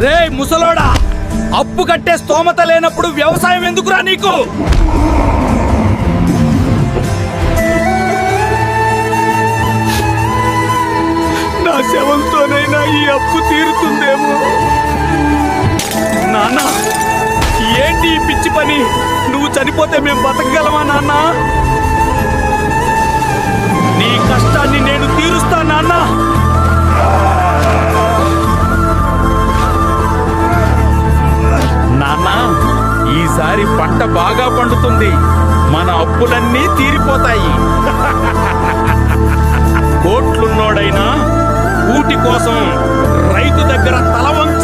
రే ముసలోడా, అప్పు కట్టే స్తోమత లేనప్పుడు వ్యవసాయం ఎందుకురా నీకు? నా శవంతోనైనా ఈ అప్పు తీరుతుందేమో. నాన్న, ఏంటి ఈ పిచ్చి పని? నువ్వు చనిపోతే మేము బతకగలమా నాన్న? నీ కష్టాన్ని నేను తీరుస్తా నాన్న. నాన్న, ఈసారి పంట బాగా పండుతుంది, మన అప్పులన్నీ తీరిపోతాయి. కోట్లున్నోడైనా కూటి కోసం రైతు దగ్గర తల వంచు.